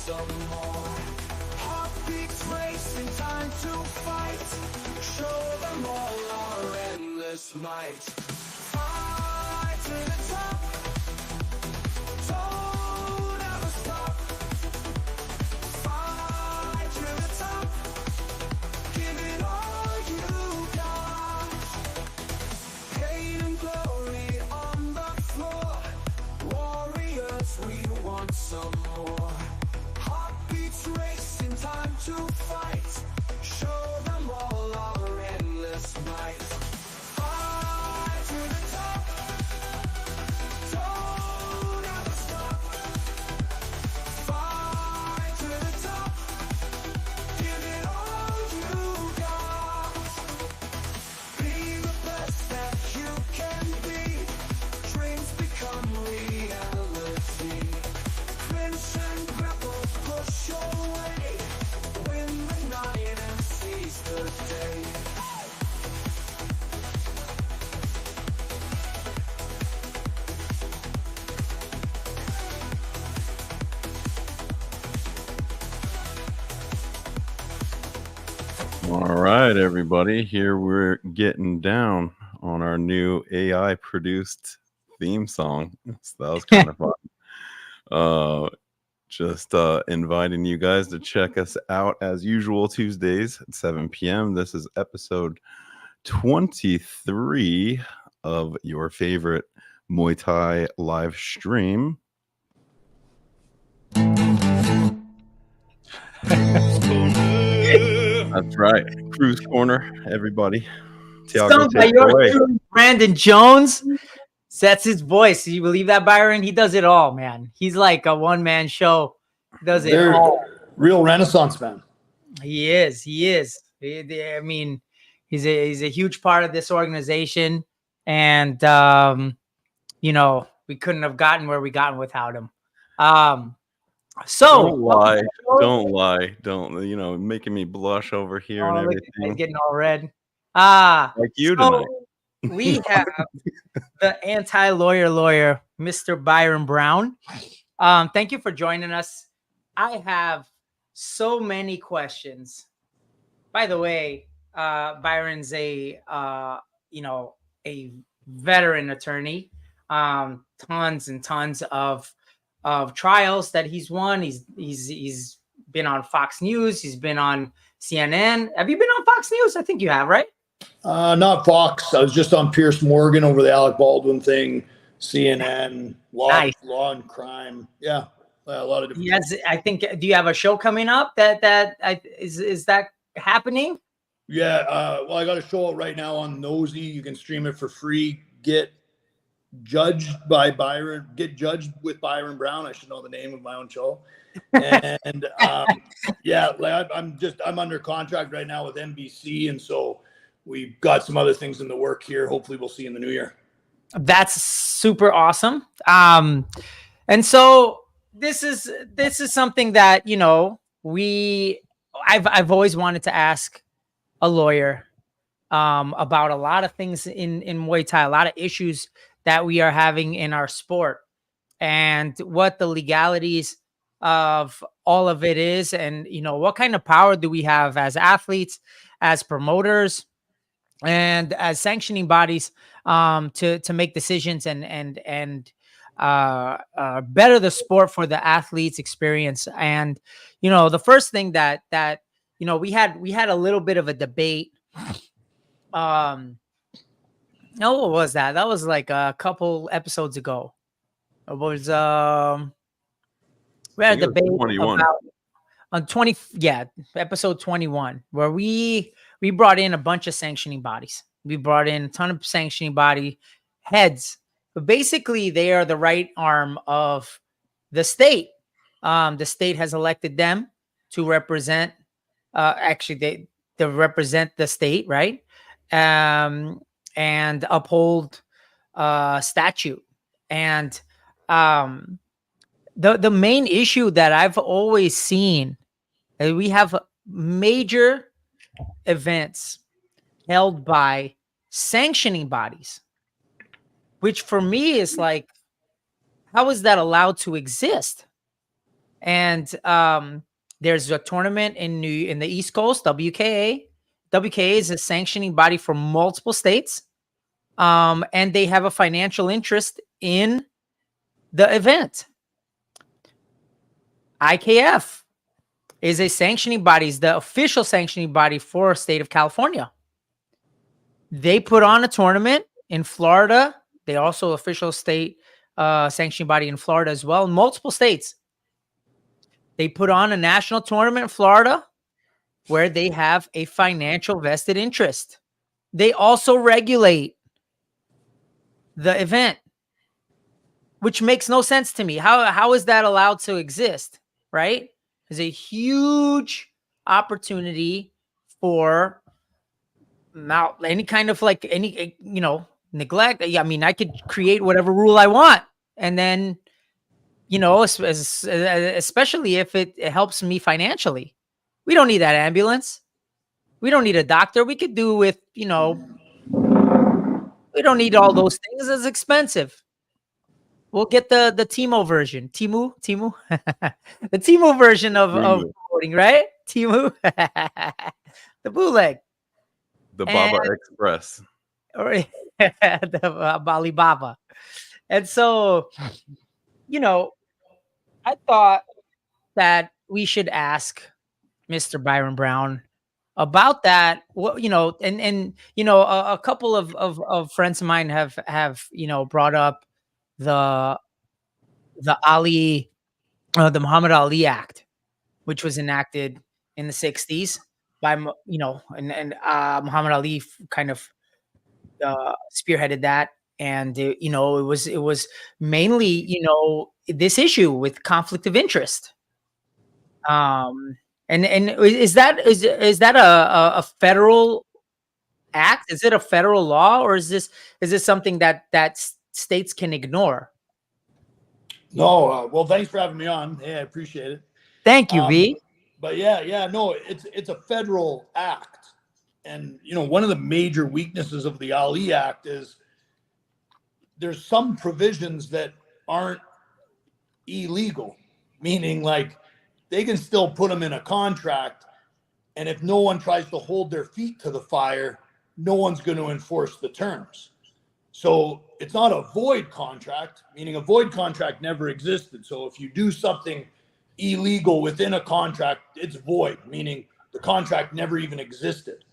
some more. Heartbeats racing, time to fight. Show them all our endless might. Fight to the top. Don't ever stop. Fight to the top. Give it all you got. Pain and glory on the floor. Warriors, we want some more. Heartbeats racing, time to fight. Show them all our endless might. Fight to the top. Don't ever stop. Fight to the top. Give it all you got. Be the best that you can be. Dreams become reality. Clinch and grapple, push your way. Win the night and seize the day. All right, everybody. Here we're getting down on our new AI produced theme song. So that was kind of fun. Just inviting you guys to check us out as usual Tuesdays at 7 p.m. This is episode 23 of your favorite Muay Thai live stream. That's right. Cruise Corner, everybody. Sung by yours truly, Brandon Jones. That's his voice. Do you believe that, Byron? He does it all, man. He's like a one-man show. Does it all. Real Renaissance man. He is. He is. I mean, he's a huge part of this organization, and you know, we couldn't have gotten where we gotten without him. So don't lie, you know, making me blush over here and everything. Getting all red. Like you tonight. We have the anti-lawyer, Mr. Byron Browne. Thank you for joining us. I have so many questions. By the way, Byron's a veteran attorney. Tons and tons of trials that he's won. He's been on Fox News. He's been on CNN. Have you been on Fox News? I think you have, right? Not Fox. I was just on Pierce Morgan over the Alec Baldwin thing. CNN, law and crime. Yeah, a lot of different. Yes, I think. Do you have a show coming up is that happening? Yeah. Well, I got a show out right now on Nosy. You can stream it for free. Get judged with Byron Browne. I should know the name of my own show. And yeah, like I'm under contract right now with NBC, and so we've got some other things in the work here. Hopefully we'll see in the new year. That's super awesome. And so this is something that, you know, I've always wanted to ask a lawyer about a lot of things in Muay Thai, a lot of issues that we are having in our sport, and what the legalities of all of it is, and, you know, what kind of power do we have as athletes, as promoters, and as sanctioning bodies to make decisions and better the sport for the athletes' experience. And, you know, the first thing that you know, we had a little bit of a debate. No, what was that? That was like a couple episodes ago. It was we had a debate about episode 21, where we brought in a bunch of sanctioning bodies. We brought in a ton of sanctioning body heads, but basically they are the right arm of the state. The state has elected them to represent. They represent the state, right? And uphold statute. And the main issue that I've always seen is we have major events held by sanctioning bodies, which for me is like, how is that allowed to exist? And there's a tournament in the East Coast, WKA. WKA is a sanctioning body for multiple states, and they have a financial interest in the event. IKF is a sanctioning body, is the official sanctioning body for state of California. They put on a tournament in Florida. They also official state sanctioning body in Florida as well, in multiple states. They put on a national tournament in Florida where they have a financial vested interest. They also regulate the event, which makes no sense to me. How is that allowed to exist, right? There's a huge opportunity for any kind of like any, neglect. I mean, I could create whatever rule I want, and then, especially if it helps me financially. We don't need that ambulance. We don't need a doctor. We could do with, we don't need all those things. It's expensive. We'll get the Timo version. Timu? The Timo version of voting, right? Timu. The bootleg. The Baba Express. Or the Alibaba. And so, I thought that we should ask Mr. Byron Browne about that. What, a couple of friends of mine have brought up the Muhammad Ali Act, which was enacted in the 60s by, Muhammad Ali kind of spearheaded that. And, it was mainly, this issue with conflict of interest. And is that a federal act? Is it a federal law, or is this something that states can ignore? No, well, thanks for having me on. Yeah, I appreciate it. Thank you, V. But no, it's a federal act, and one of the major weaknesses of the Ali Act is there's some provisions that aren't illegal, meaning like they can still put them in a contract, and if no one tries to hold their feet to the fire, no one's going to enforce the terms. So it's not a void contract, meaning a void contract never existed. So if you do something illegal within a contract, it's void, meaning the contract never even existed.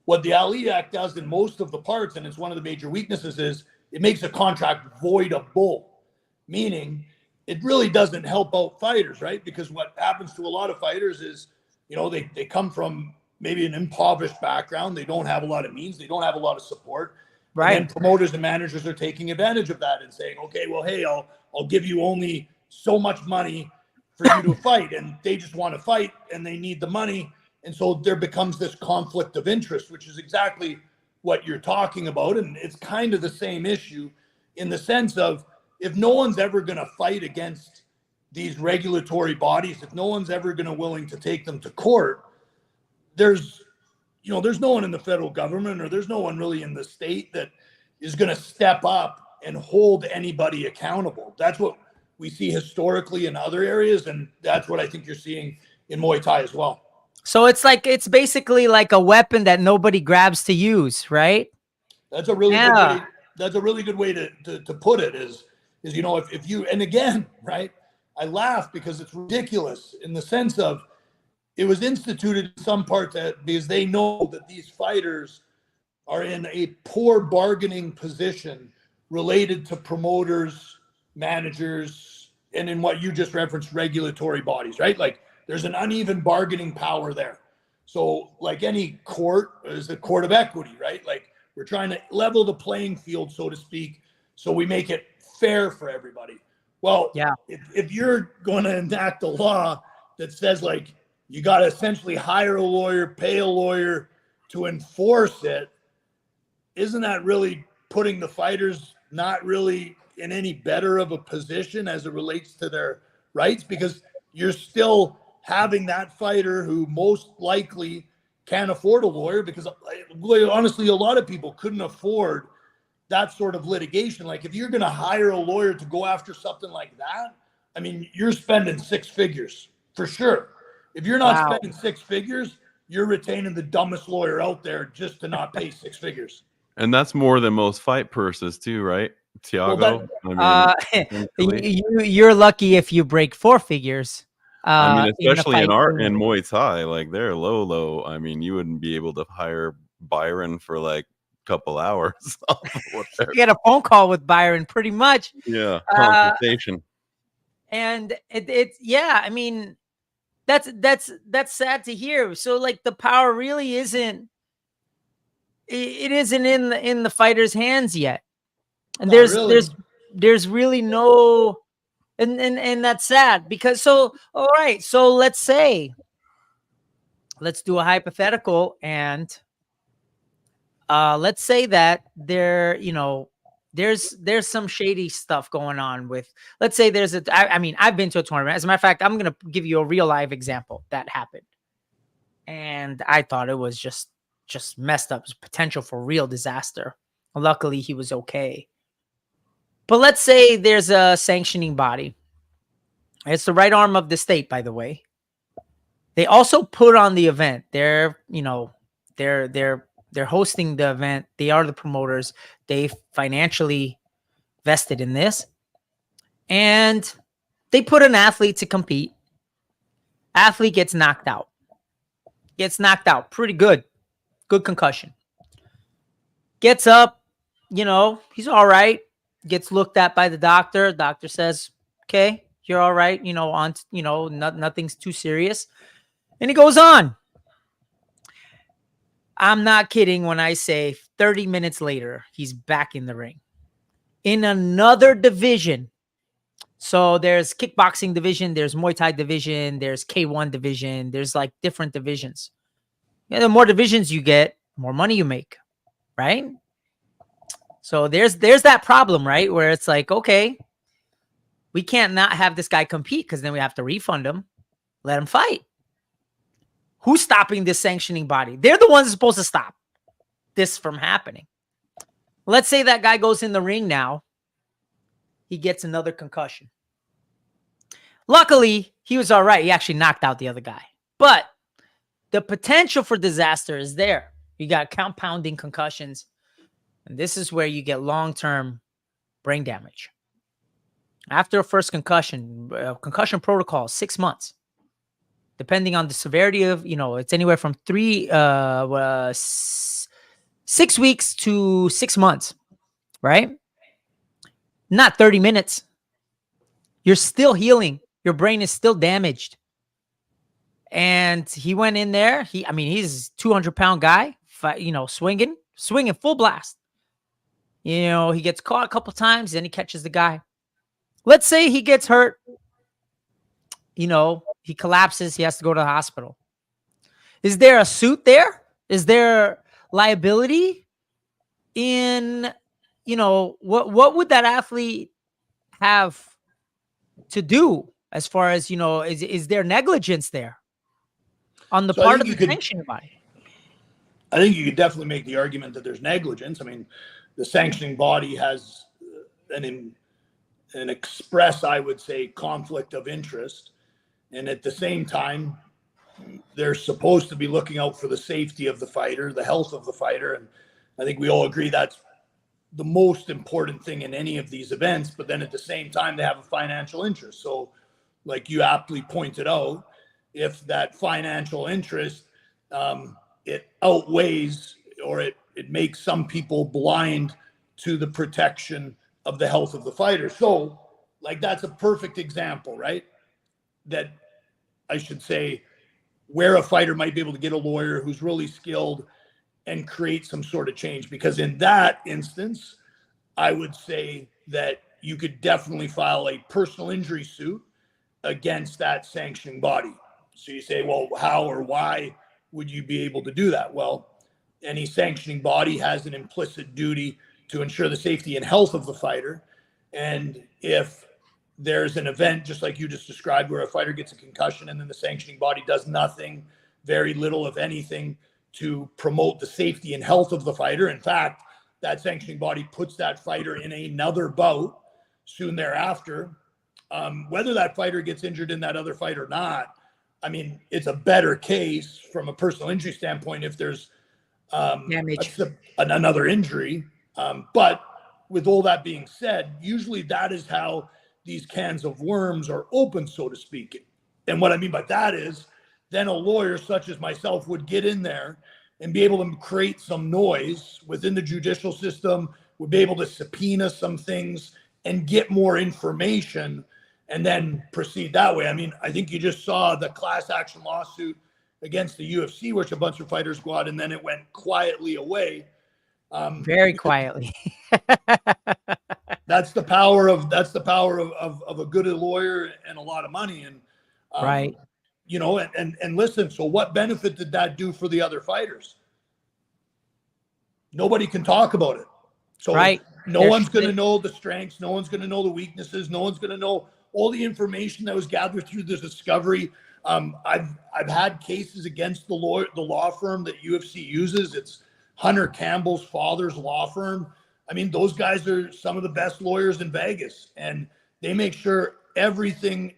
What the Ali Act does in most of the parts, and it's one of the major weaknesses, is it makes a contract voidable, meaning it really doesn't help out fighters, right? Because what happens to a lot of fighters is, they come from maybe an impoverished background. They don't have a lot of means. They don't have a lot of support. Right. And promoters and managers are taking advantage of that and saying, okay, well, hey, I'll give you only so much money for you to fight. And they just want to fight and they need the money. And so there becomes this conflict of interest, which is exactly what you're talking about. And it's kind of the same issue in the sense of, if no one's ever going to fight against these regulatory bodies, if no one's ever going to willing to take them to court, there's no one in the federal government, or there's no one really in the state that is going to step up and hold anybody accountable. That's what we see historically in other areas, and that's what I think you're seeing in Muay Thai as well. So it's basically like a weapon that nobody grabs to use, right? That's a really good way. That's a really good way to put it. Is if you, and again, right? I laugh because it's ridiculous in the sense of, it was instituted in some part because they know that these fighters are in a poor bargaining position related to promoters, managers, and in what you just referenced, regulatory bodies, right? Like there's an uneven bargaining power there. So like any court is a court of equity, right? Like we're trying to level the playing field, so to speak, so we make it fair for everybody. Well, yeah. If you're going to enact a law that says like, you got to essentially hire a lawyer, pay a lawyer to enforce it, isn't that really putting the fighters not really in any better of a position as it relates to their rights? Because you're still having that fighter who most likely can't afford a lawyer, because honestly, a lot of people couldn't afford that sort of litigation. Like if you're going to hire a lawyer to go after something like that, I mean, you're spending six figures for sure. If you're not spending six figures, you're retaining the dumbest lawyer out there just to not pay six figures. And that's more than most fight purses too, right? Tiago. You're lucky if you break four figures. Especially in Muay Thai, like they're low. I mean, you wouldn't be able to hire Byron for like a couple hours. You get a phone call with Byron, pretty much. Yeah, consultation. And it's I mean, that's sad to hear. So like the power really isn't. It isn't in the fighter's hands yet, and there's really no. And that's sad because all right. So let's do a hypothetical, and let's say that there's some shady stuff going on with, let's say I mean, I've been to a tournament. As a matter of fact, I'm going to give you a real live example that happened. And I thought it was just messed up. It was potential for real disaster. Luckily he was okay. But let's say there's a sanctioning body. It's the right arm of the state, by the way. They also put on the event. They're hosting the event. They are the promoters. They financially vested in this. And they put an athlete to compete. Athlete gets knocked out. Pretty good. Good concussion. Gets up, he's all right. Gets looked at by the doctor. Doctor says, okay, you're all right. Nothing's too serious. And he goes on. I'm not kidding when I say 30 minutes later, he's back in the ring in another division. So there's kickboxing division, there's Muay Thai division, there's K1 division, there's like different divisions. The more divisions you get, more money you make, right? So there's that problem, right? Where it's like, okay, we can't not have this guy compete because then we have to refund him, let him fight. Who's stopping this sanctioning body? They're the ones supposed to stop this from happening. Let's say that guy goes in the ring now. He gets another concussion. Luckily, he was all right. He actually knocked out the other guy. But the potential for disaster is there. You got compounding concussions. And this is where you get long-term brain damage. After a first concussion, concussion protocol, 6 months. Depending on the severity of, it's anywhere from 6 weeks to 6 months, right? Not 30 minutes. You're still healing. Your brain is still damaged. And he went in there. He's a 200-pound guy, swinging full blast. He gets caught a couple times, then he catches the guy. Let's say he gets hurt. He collapses. He has to go to the hospital. Is there a suit there? Is there liability in, what would that athlete have to do as far as, is there negligence there on the part of the sanctioning body? I think you could definitely make the argument that there's negligence. I mean, the sanctioning body has an express, I would say, conflict of interest. And at the same time, they're supposed to be looking out for the safety of the fighter, the health of the fighter. And I think we all agree that's the most important thing in any of these events. But then at the same time, they have a financial interest. So like you aptly pointed out, if that financial interest, it outweighs or it makes some people blind to the protection of the health of the fighter. So like that's a perfect example, right? That I should say where a fighter might be able to get a lawyer who's really skilled and create some sort of change. Because in that instance, I would say that you could definitely file a personal injury suit against that sanctioning body. So you say, well, how or why would you be able to do that? Well, any sanctioning body has an implicit duty to ensure the safety and health of the fighter. And if there's an event, just like you just described, where a fighter gets a concussion and then the sanctioning body does nothing, very little, if anything, to promote the safety and health of the fighter. In fact, that sanctioning body puts that fighter in another bout soon thereafter. Whether that fighter gets injured in that other fight or not, I mean, it's a better case from a personal injury standpoint if there's damage. another injury. But with all that being said, usually that is how these cans of worms are open, so to speak. And what I mean by that is then a lawyer such as myself would get in there and be able to create some noise within the judicial system, would be able to subpoena some things and get more information and then proceed that way. I mean, I think you just saw the class action lawsuit against the UFC, which a bunch of fighters go out and then it went quietly away. Very quietly. That's the power of a good lawyer and a lot of money. And Right. you know, and listen, so what benefit did that do for the other fighters? Nobody can talk about it. So Right. no one's going to know the strengths. No one's going to know the weaknesses. No one's going to know all the information that was gathered through the discovery. I've had cases against the law firm that UFC uses. It's Hunter Campbell's father's law firm. I mean, those guys are some of the best lawyers in Vegas, and they make sure everything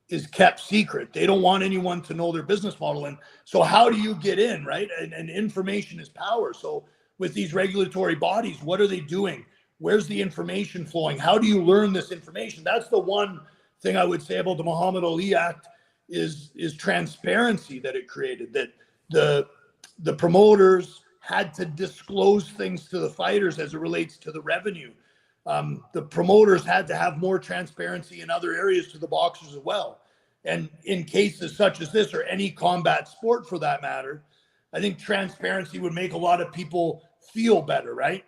is kept secret. They don't want anyone to know their business model. And so how do you get in, right? And information is power. So with these regulatory bodies, what are they doing? Where's the information flowing? How do you learn this information? That's the one thing I would say about the Muhammad Ali Act is transparency that it created, that the promoters had to disclose things to the fighters as it relates to the revenue. The promoters had to have more transparency in other areas to the boxers as well. And in cases such as this, or any combat sport for that matter, I think transparency would make a lot of people feel better, right?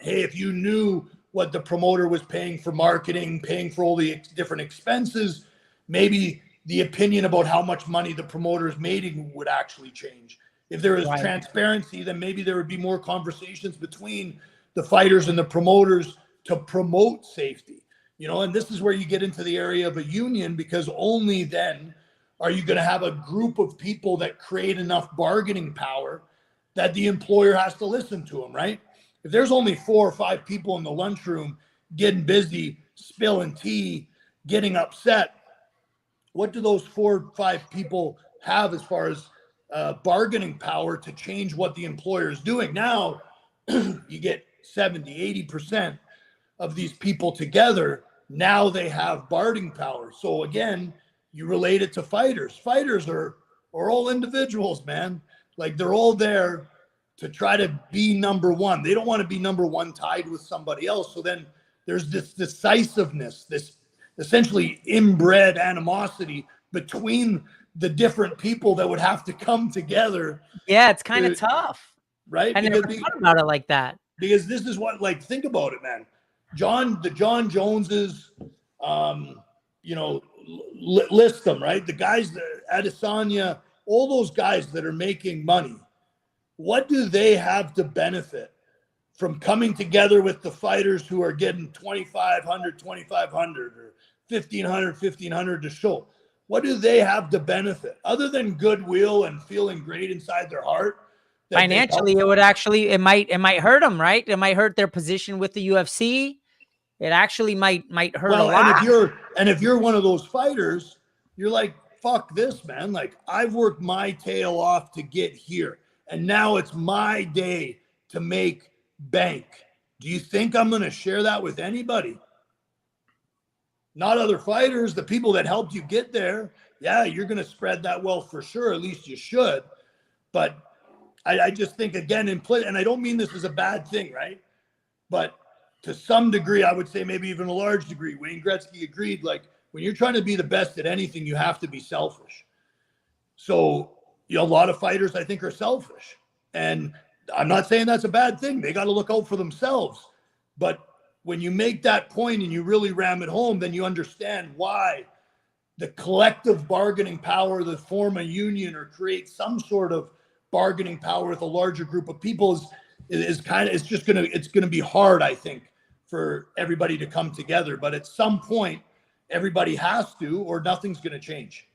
Hey, if you knew what the promoter was paying for marketing, paying for all the different expenses, maybe the opinion about how much money the promoter is making would actually change. If there is transparency, then maybe there would be more conversations between the fighters and the promoters to promote safety, you know. And this is where you get into the area of a union, because only then are you going to have a group of people that create enough bargaining power that the employer has to listen to them, right? If there's only 4 or 5 people in the lunchroom getting busy, spilling tea, getting upset, what do those 4 or 5 people have as far as bargaining power to change what the employer is doing? Now you get 70-80% of these people together. Now they have bargaining power. So again, you relate it to fighters. Fighters are all individuals, man. Like, they're all there to try to be number one. They don't want to be number one tied with somebody else. So then there's this decisiveness, this essentially inbred animosity between the different people that would have to come together. Yeah, it's kind of tough. Right? I never thought about it like that. Because this is what, like, think about it, man. The John Joneses, you know, list them, right? The guys, Adesanya, all those guys that are making money, what do they have to benefit from coming together with the fighters who are getting $2,500 or $1,500 to show? What do they have to benefit other than goodwill and feeling great inside their heart? Financially, it would actually, it might hurt them, right? It might hurt their position with the UFC. It actually might hurt a lot. And if you're one of those fighters, you're like, fuck this, man. Like, I've worked my tail off to get here, and now it's my day to make bank. Do you think I'm going to share that with anybody? Not other fighters, the people that helped you get there. Yeah, you're going to spread that wealth for sure. At least you should. But I just think, again, and I don't mean this as a bad thing, right? But to some degree, I would say maybe even a large degree, Wayne Gretzky agreed, like, when you're trying to be the best at anything, you have to be selfish. So, you know, a lot of fighters, I think, are selfish. And I'm not saying that's a bad thing. They got to look out for themselves. But when you make that point and you really ram it home, then you understand why the collective bargaining power to form a union or create some sort of bargaining power with a larger group of people is it's going to be hard, I think, for everybody to come together. But at some point, everybody has to, or nothing's going to change.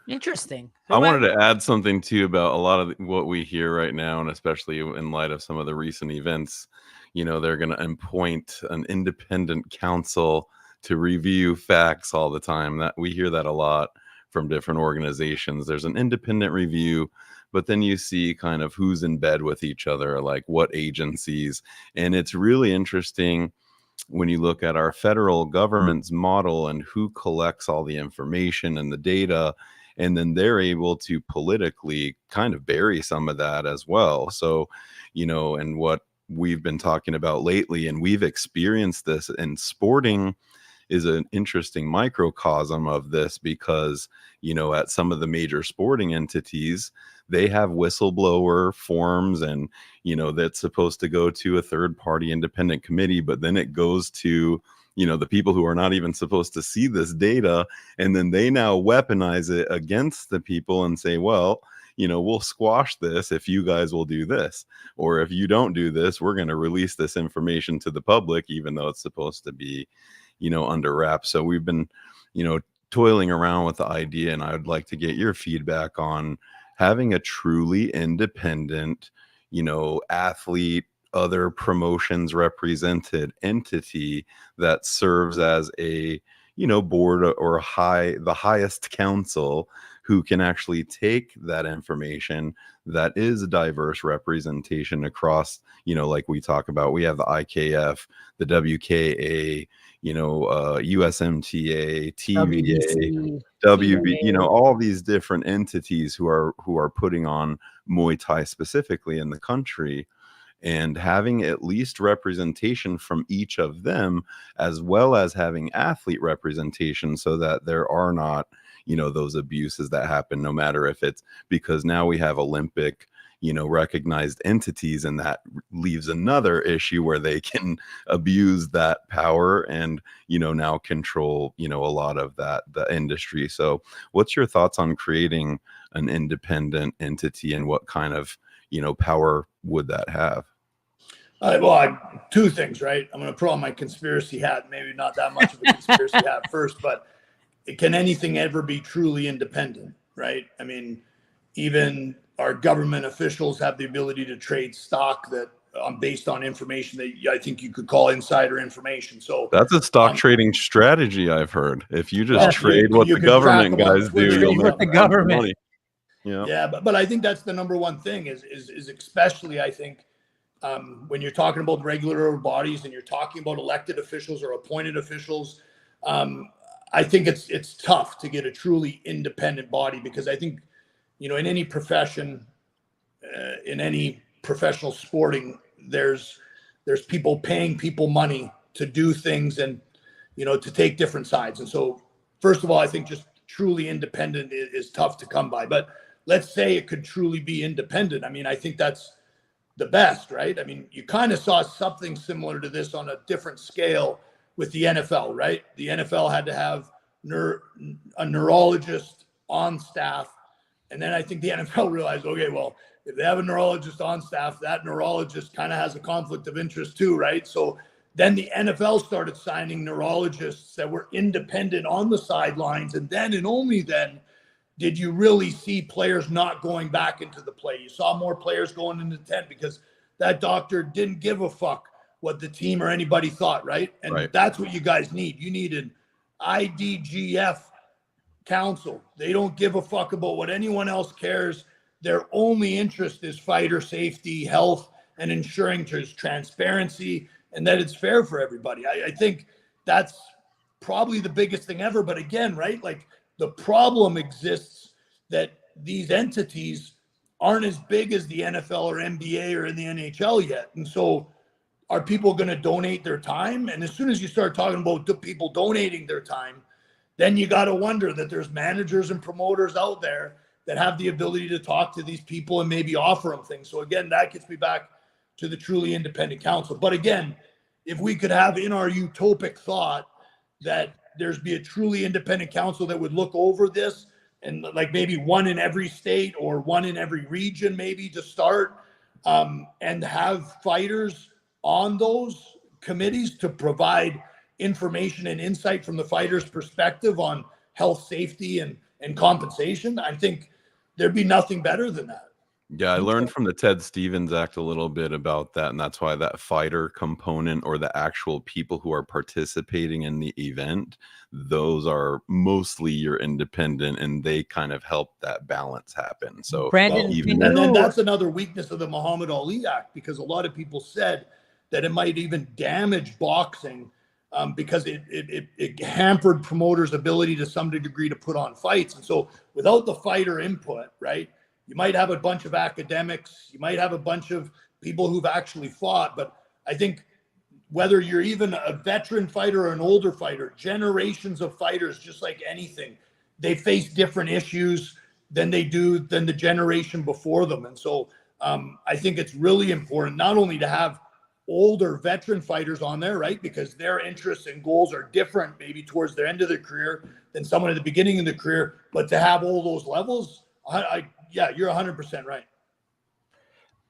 Interesting. I wanted to add something too about a lot of what we hear right now, and especially in light of some of the recent events. You know, they're going to appoint an independent counsel to review facts all the time. That we hear that a lot from different organizations. There's an independent review, but then you see kind of who's in bed with each other, like what agencies. And it's really interesting when you look at our federal government's model and who collects all the information and the data, and then they're able to politically kind of bury some of that as well. So, and what we've been talking about lately, and we've experienced this in sporting, is an interesting microcosm of this, because at some of the major sporting entities, they have whistleblower forms, and that's supposed to go to a third party independent committee, but then it goes to the people who are not even supposed to see this data, and then they now weaponize it against the people and say, well, we'll squash this if you guys will do this, or if you don't do this, we're going to release this information to the public, even though it's supposed to be under wraps. So we've been toiling around with the idea, and I would like to get your feedback on having a truly independent athlete, other promotions represented entity that serves as a board or the highest council, who can actually take that information that is a diverse representation across, like we talk about. We have the IKF, the WKA, USMTA, TVA, WB, all these different entities who are putting on Muay Thai specifically in the country, and having at least representation from each of them, as well as having athlete representation, so that there are not those abuses that happen, no matter if it's because now we have Olympic recognized entities, and that leaves another issue where they can abuse that power and now control a lot of the industry. So what's your thoughts on creating an independent entity, and what kind of power would that have? Two things, right? I'm going to put on my conspiracy hat, maybe not that much of a conspiracy hat first, but can anything ever be truly independent, right? I mean, even our government officials have the ability to trade stock that based on information that I think you could call insider information. So that's a stock trading strategy, I've heard. If you just trade what the government guys do, you'll make the government money. But I think that's the number one thing is especially, I think, when you're talking about regulatory bodies and you're talking about elected officials or appointed officials, I think it's tough to get a truly independent body, because I think, in any profession, in any professional sporting, there's people paying people money to do things and, to take different sides. And so, first of all, I think just truly independent is tough to come by. But let's say it could truly be independent. I mean, I think that's the best, right? I mean, you kind of saw something similar to this on a different scale with the NFL, right? The NFL had to have a neurologist on staff. And then I think the NFL realized, okay, well, if they have a neurologist on staff, that neurologist kind of has a conflict of interest too, right? So then the NFL started signing neurologists that were independent on the sidelines. And then and only then did you really see players not going back into the play. You saw more players going into the tent because that doctor didn't give a fuck what the team or anybody thought, right? And that's what you guys need. You need an IDGF council. They don't give a fuck about what anyone else cares. Their only interest is fighter safety, health, and ensuring there's transparency and that it's fair for everybody. I think that's probably the biggest thing ever. But again, right, like the problem exists that these entities aren't as big as the NFL or NBA or in the NHL yet. And so are people going to donate their time? And as soon as you start talking about people donating their time, then you got to wonder that there's managers and promoters out there that have the ability to talk to these people and maybe offer them things. So again, that gets me back to the truly independent council. But again, if we could have in our utopic thought that there's be a truly independent council that would look over this, and like maybe one in every state or one in every region, maybe to start, and have fighters on those committees to provide information and insight from the fighter's perspective on health, safety, and compensation, I think there'd be nothing better than that. Yeah, I learned from the Ted Stevens Act a little bit about that, and that's why that fighter component or the actual people who are participating in the event, those are mostly your independent, and they kind of help that balance happen. So Brandon, Well, can and then you? that's another weakness of the Muhammad Ali Act, because a lot of people said that it might even damage boxing, because it hampered promoters' ability to some degree to put on fights. And so without the fighter input, right, you might have a bunch of academics, you might have a bunch of people who've actually fought. But I think whether you're even a veteran fighter or an older fighter, generations of fighters, just like anything, they face different issues than the generation before them. And so I think it's really important not only to have older veteran fighters on there, right, because their interests and goals are different maybe towards the end of their career than someone at the beginning of the career, but to have all those levels, yeah, you're 100% right.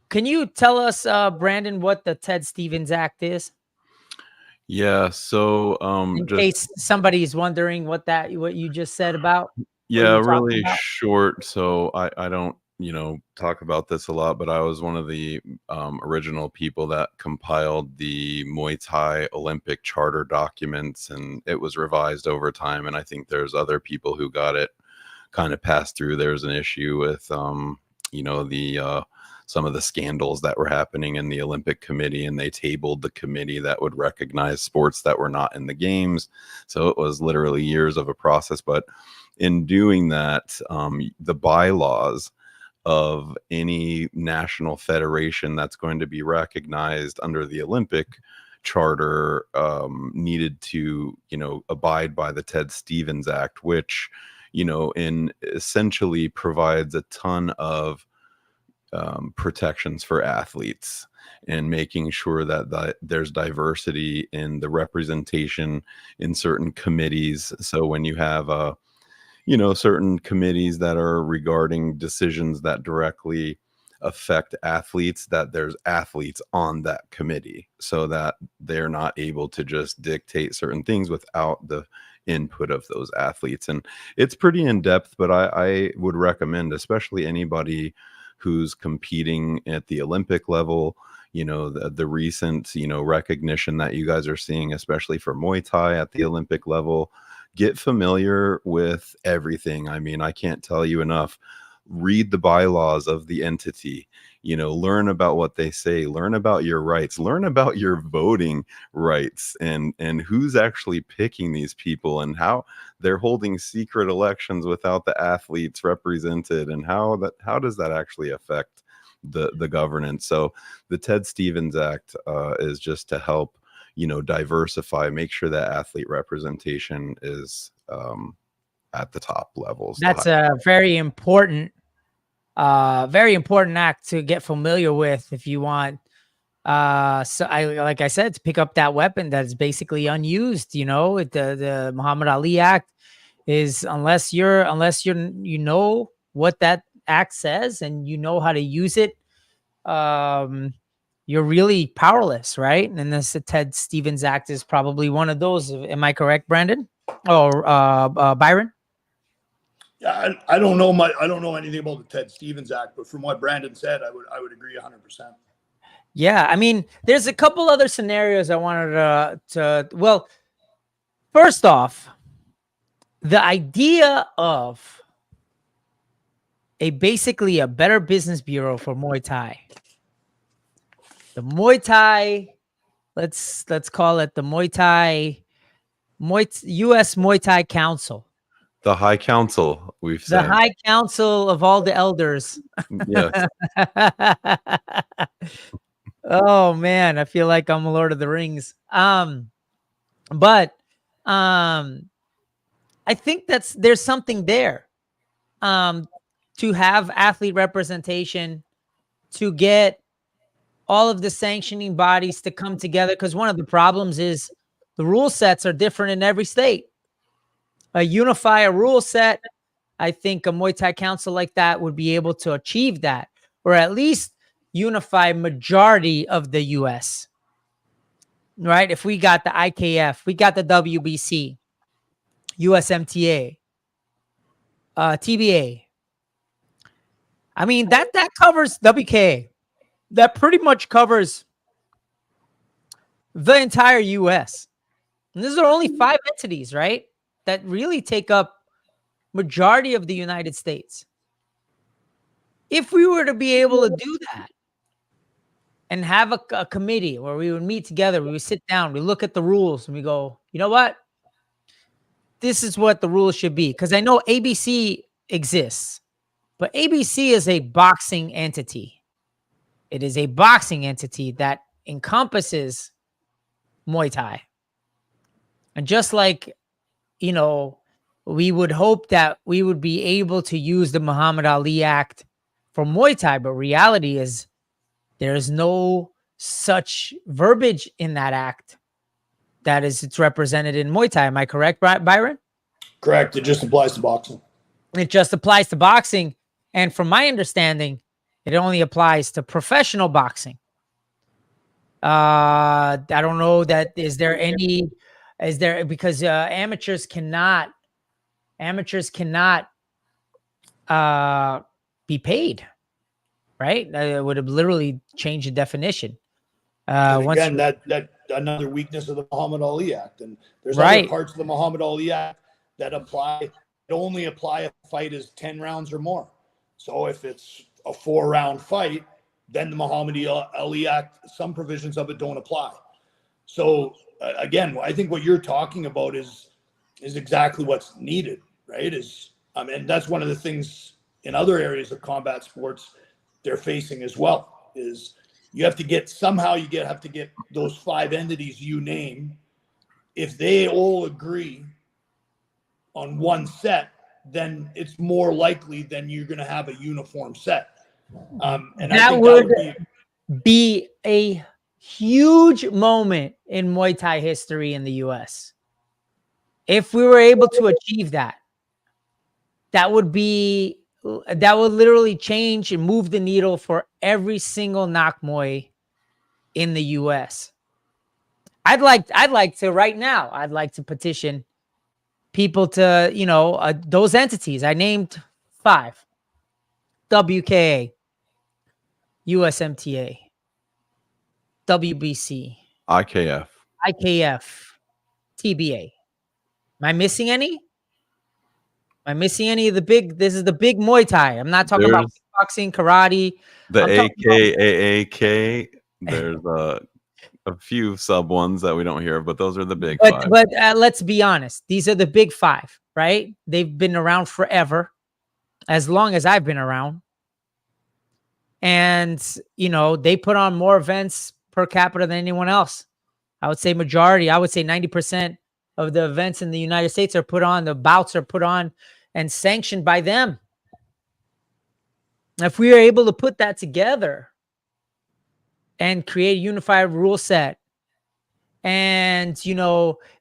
Can you tell us, Brandon, what the Ted Stevens Act is? yeah, so In just case somebody's wondering what you just said about. yeah, you talking really about? short. So I don't, talk about this a lot, but I was one of the original people that compiled the Muay Thai Olympic charter documents, and it was revised over time. And I think there's other people who got it kind of passed through. There's an issue with, the some of the scandals that were happening in the Olympic Committee, and they tabled the committee that would recognize sports that were not in the games. So it was literally years of a process. But in doing that, the bylaws of any national federation that's going to be recognized under the Olympic charter needed to, abide by the Ted Stevens Act, which, in essentially provides a ton of protections for athletes and making sure that there's diversity in the representation in certain committees. So when you have certain committees that are regarding decisions that directly affect athletes, that there's athletes on that committee so that they're not able to just dictate certain things without the input of those athletes. And it's pretty in depth, but I would recommend, especially anybody who's competing at the Olympic level, the recent, recognition that you guys are seeing, especially for Muay Thai at the Olympic level. Get familiar with everything. I mean, I can't tell you enough. Read the bylaws of the entity, learn about what they say, learn about your rights, learn about your voting rights, and who's actually picking these people, and how they're holding secret elections without the athletes represented, and how does that actually affect the governance. So the Ted Stevens Act is just to help diversify, make sure that athlete representation is at the top levels. That's a very important act to get familiar with if you want. Like I said, to pick up that weapon that is basically unused. The Muhammad Ali Act is unless you know what that act says and you know how to use it, you're really powerless, right? And this Ted Stevens Act is probably one of those. Am I correct, Brandon? Or Byron? Yeah, I don't know anything about the Ted Stevens Act, but from what Brandon said, I would agree 100%. Yeah, I mean, there's a couple other scenarios I wanted to. Well, first off, the idea of basically a better business bureau for Muay Thai. The Muay Thai, let's call it the U.S. Muay Thai Council. The High Council, we've said. The High Council of all the elders. Yes. Oh man, I feel like I'm Lord of the Rings. But I think there's something there. To have athlete representation, to get all of the sanctioning bodies to come together, because one of the problems is the rule sets are different in every state. Unify a rule set, I think a Muay Thai council like that would be able to achieve that, or at least unify majority of the U.S. Right? If we got the IKF, we got the WBC, USMTA, TBA. I mean, that covers WKA. That pretty much covers the entire US. And these are only 5 entities, right? That really take up majority of the United States. If we were to be able to do that and have a committee where we would meet together, we would sit down, we look at the rules and we go, you know what? This is what the rules should be. Because I know ABC exists, but ABC is a boxing entity. It is a boxing entity that encompasses Muay Thai. And just like, you know, we would hope that we would be able to use the Muhammad Ali Act for Muay Thai, but reality is there's no such verbiage in that act that it's represented in Muay Thai. Am I correct, Byron? Correct. It just applies to boxing. It just applies to boxing. And from my understanding, it only applies to professional boxing. I don't know that because amateurs cannot be paid, right? It would have literally changed the definition. Again, that another weakness of the Muhammad Ali Act, and there's Right. other parts of the Muhammad Ali Act that only apply if the fight is 10 rounds or more. So if it's a 4-round fight, then the Muhammad Ali Act, some provisions of it don't apply. So again, I think what you're talking about is exactly what's needed, right? And that's one of the things in other areas of combat sports they're facing as well, is you have to get those 5 entities you name. If they all agree on one set, then it's more likely than you're going to have a uniform set. And I think that would be a huge moment in Muay Thai history in the US. If we were able to achieve that, that would literally change and move the needle for every single Nak Muay in the US. I'd like to right now, I'd like to petition people to, those entities. I named 5: WKA, USMTA, WBC, IKF, TBA. Am I missing any? Am I missing any of the big? This is the big Muay Thai. I'm not talking about boxing, karate. The AKAAK. There's a few sub ones that we don't hear, but those are the big 5. But let's be honest. These are the big 5, right? They've been around forever, as long as I've been around. And, they put on more events per capita than anyone else. I would say 90% of the events in the United States are put on, the bouts are put on and sanctioned by them. If we are able to put that together and create a unified rule set and,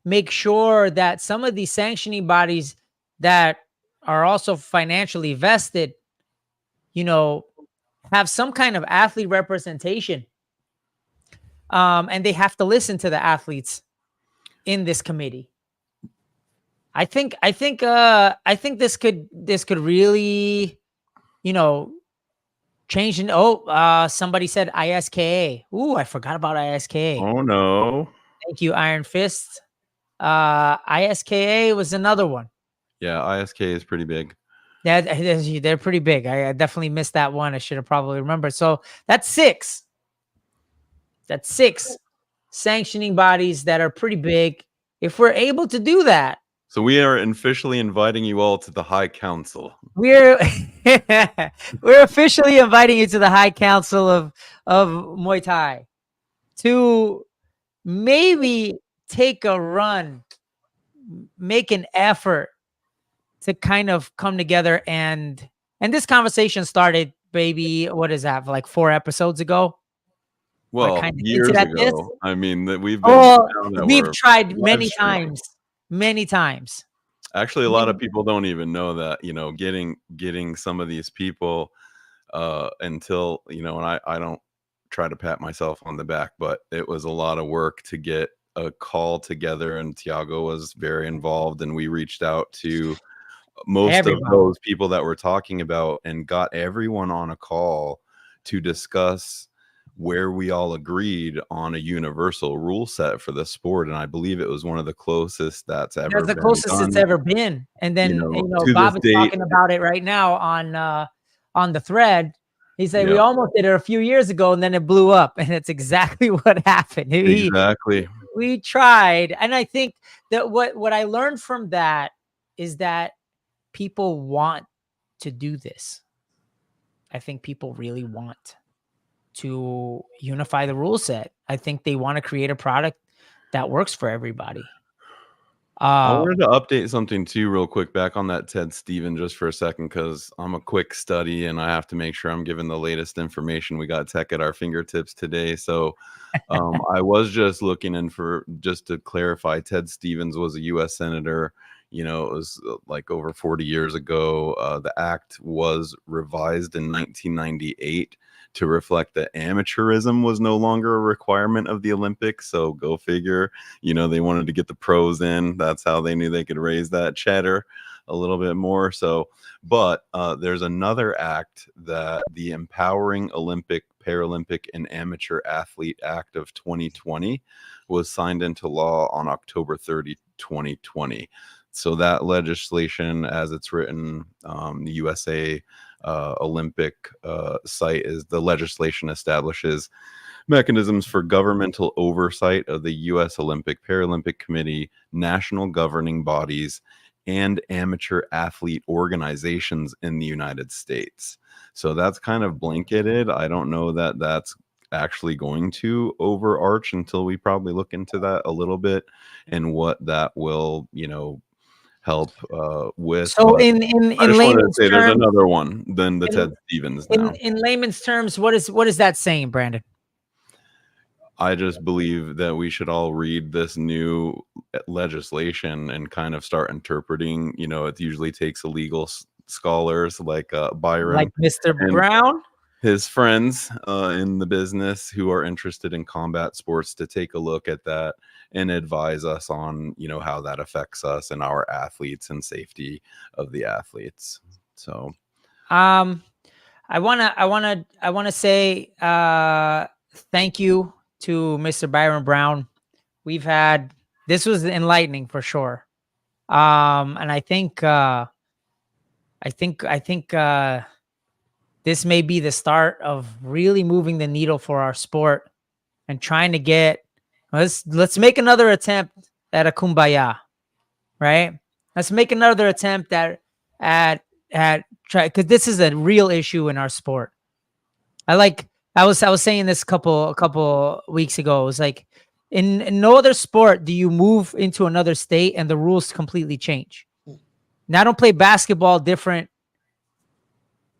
make sure that some of these sanctioning bodies that are also financially vested, have some kind of athlete representation. And they have to listen to the athletes in this committee. I think this could really, change. Somebody said ISKA. Ooh, I forgot about ISKA. Oh no. Thank you, Iron Fist. ISKA was another one. Yeah, ISK is pretty big. Yeah, they're pretty big. I definitely missed that one. I should have probably remembered. So that's 6. That's 6 sanctioning bodies that are pretty big. If we're able to do that. So we are officially inviting you all to the High Council. We're officially inviting you to the High Council of Muay Thai to maybe take a run, make an effort to kind of come together. And this conversation started, baby, what is that, like 4 episodes ago? Well, years ago. This? I mean, we've tried many times. Actually, a lot of people don't even know that, getting some of these people until, and I don't try to pat myself on the back, but it was a lot of work to get a call together, and Tiago was very involved, and we reached out to most of Everybody. those people that we're talking about, and got everyone on a call to discuss where we all agreed on a universal rule set for the sport. And I believe it was one of the closest that's ever That's the been closest done. it's ever been. And then, To Bob this is date, talking about it right now on the thread. He said, we Yep. almost did it a few years ago and then it blew up. And it's exactly what happened. exactly. We tried. And I think that what I learned from that is that people want to do this. I think people really want to unify the rule set. I think they want to create a product that works for everybody. I wanted to update something too, real quick, back on that Ted Stevens just for a second, because I'm a quick study and I have to make sure I'm giving the latest information. We got tech at our fingertips today. So I was just looking in for, just to clarify, Ted Stevens was a U.S. Senator. It was like over 40 years ago. The act was revised in 1998 to reflect that amateurism was no longer a requirement of the Olympics. So go figure, they wanted to get the pros in. That's how they knew they could raise that cheddar a little bit more. So, but there's another act, that the Empowering Olympic, Paralympic, and Amateur Athlete Act of 2020 was signed into law on October 30, 2020. So that legislation, as it's written, the USA Olympic site, is the legislation establishes mechanisms for governmental oversight of the U.S. Olympic Paralympic Committee, national governing bodies, and amateur athlete organizations in the United States. So that's kind of blanketed. I don't know that that's actually going to overarch until we probably look into that a little bit and what that will, help with. So But in I just wanted to layman's say there's terms, another one than the Ted Stevens now. in layman's terms, what is that saying, Brandon? I just believe that we should all read this new legislation and kind of start interpreting. It usually takes a legal scholars like Byron, Like Mr. and Brown? his friends in the business who are interested in combat sports to take a look at that and advise us on, how that affects us and our athletes and safety of the athletes. So, I wanna say thank you to Mr. Byron Browne. This was enlightening for sure. And I think this may be the start of really moving the needle for our sport and trying to get, let's make another attempt at a kumbaya, right? Let's make another attempt at try, because this is a real issue in our sport. I was saying this a couple weeks ago. It was like in no other sport do you move into another state and the rules completely change. Now I don't play basketball different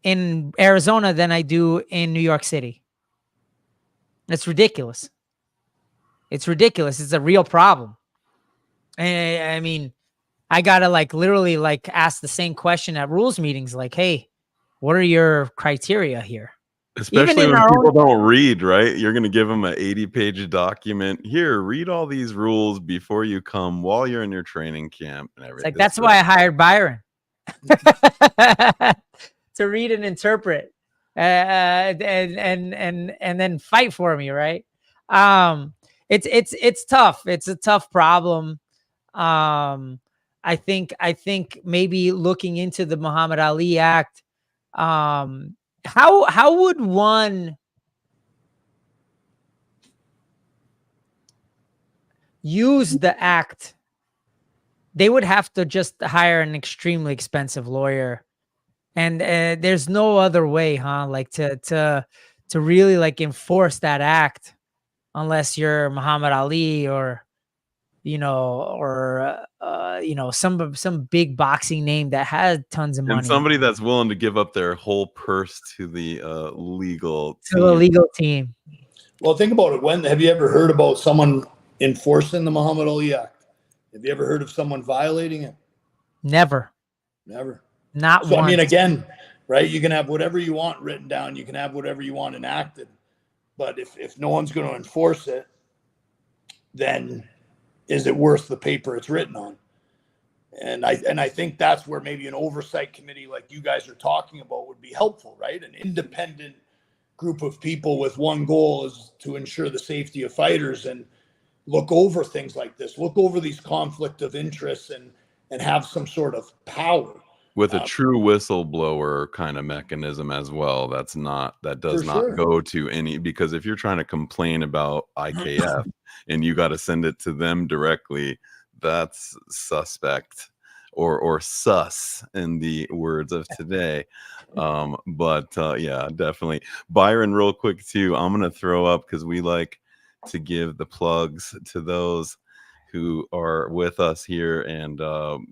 in Arizona than I do in New York City. That's ridiculous. It's ridiculous. It's a real problem. And I mean, I gotta literally ask the same question at rules meetings, like, hey, what are your criteria here? especially when people don't read, right? You're going to give them an 80-page document. Here, read all these rules before you come, while you're in your training camp and everything. It's like, that's why I hired Byron to read and interpret and then fight for me, right? It's tough. It's a tough problem. I think maybe looking into the Muhammad Ali Act, how would one use the act? They would have to just hire an extremely expensive lawyer, and there's no other way, huh? Like to really enforce that act, unless you're Muhammad Ali or some big boxing name that has tons of money. And somebody that's willing to give up their whole purse to the legal team. Well, think about it. When have you ever heard about someone enforcing the Muhammad Ali Act? Have you ever heard of someone violating it? Never. Not so once. I mean, again, right? You can have whatever you want written down. You can have whatever you want enacted. But if no one's going to enforce it, then is it worth the paper it's written on? And I think that's where maybe an oversight committee like you guys are talking about would be helpful, right? An independent group of people with one goal is to ensure the safety of fighters and look over things like this, look over these conflict of interests and have some sort of power. With a true whistleblower kind of mechanism as well. That does not sure. go to any, because if you're trying to complain about IKF and you got to send it to them directly, that's suspect or sus in the words of today. Yeah, definitely. Byron, real quick too, I'm going to throw up, because we like to give the plugs to those who are with us here. And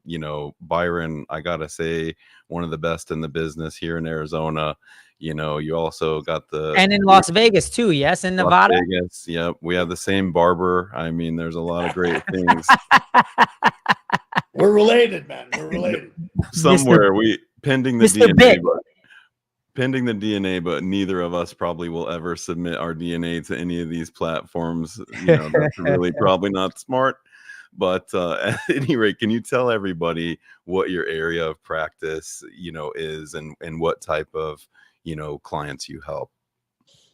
you know, Byron, I gotta say, one of the best in the business here in Arizona. You know, you also got and in Las Vegas too. Yes, in Nevada. Las Vegas, yep. We have the same barber. I mean, there's a lot of great things. We're related, man. We're related. Somewhere pending the Mr. DNA, pending the DNA, but neither of us probably will ever submit our DNA to any of these platforms. You know, that's really probably not smart. But at any rate, can you tell everybody what your area of practice, you know, is, and what type of, you know, clients you help?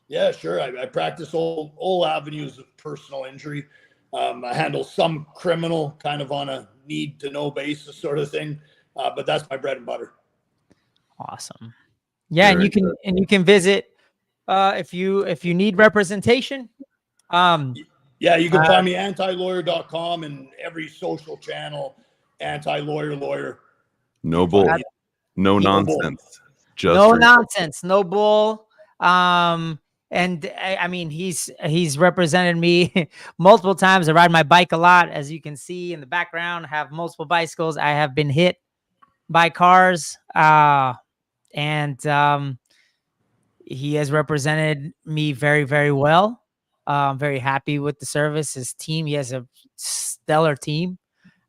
Yeah, sure. I practice all avenues of personal injury. I handle some criminal, kind of on a need to know basis sort of thing. But that's my bread and butter. Awesome. Yeah, Very and you can visit if you need representation. Yeah, you can find me antilawyer.com and every social channel, anti-lawyer. No bull, no nonsense. Just no nonsense, no bull. And I mean, he's represented me multiple times. I ride my bike a lot, as you can see in the background. I have multiple bicycles. I have been hit by cars, and he has represented me very, very well. I'm very happy with the service. His team, he has a stellar team.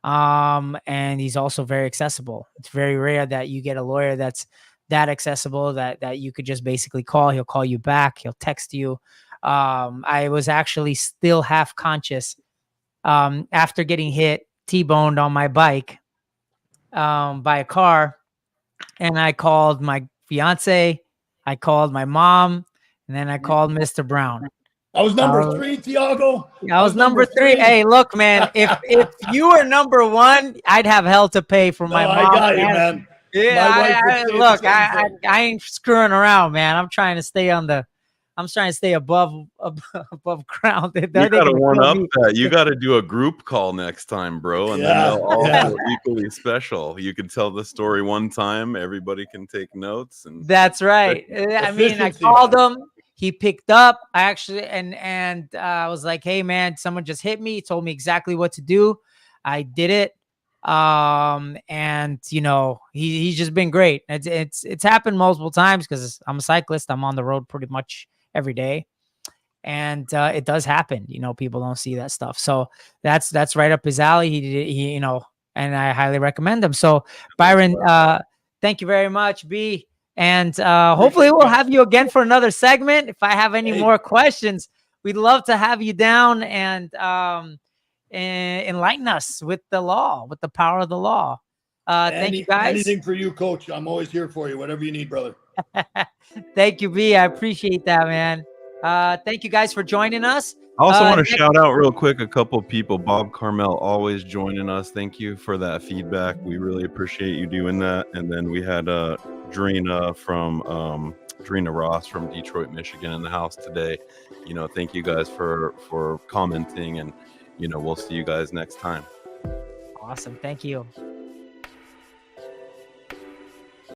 And he's also very accessible. It's very rare that you get a lawyer that's that accessible, that you could just basically call. He'll call you back. He'll text you. I was actually still half conscious after getting hit, T-boned on my bike by a car. And I called my fiance, I called my mom, and then I called Mr. Browne. I was number 3, Tiago. I was number 3. Hey, look, man, if you were number 1, I'd have hell to pay for my mom. I got you, man. Yeah, look, I ain't screwing around, man. I'm trying to stay above ground. You gotta one up that. You gotta do a group call next time, bro, and then they'll all feel equally special. You can tell the story one time, everybody can take notes, and that's right. I mean, I called him. He picked up. I actually and I was like, "Hey, man, someone just hit me." He told me exactly what to do. I did it. And you know, he's just been great. It's happened multiple times because I'm a cyclist. I'm on the road pretty much every day, and it does happen. You know, people don't see that stuff. So that's right up his alley. He you know, and I highly recommend him. So Byron, thank you very much, B. And hopefully we'll have you again for another segment. If I have any more questions, we'd love to have you down and enlighten us with the law, with the power of the law. Thank you, guys. Anything for you, Coach. I'm always here for you. Whatever you need, brother. Thank you, B. I appreciate that, man. Thank you guys for joining us. I also want to shout out real quick a couple of people. Bob Carmel always joining us. Thank you for that feedback. We really appreciate you doing that. And then we had Drina Ross from Detroit, Michigan in the house today. You know, thank you guys for commenting, and you know, we'll see you guys next time. Awesome. Thank you.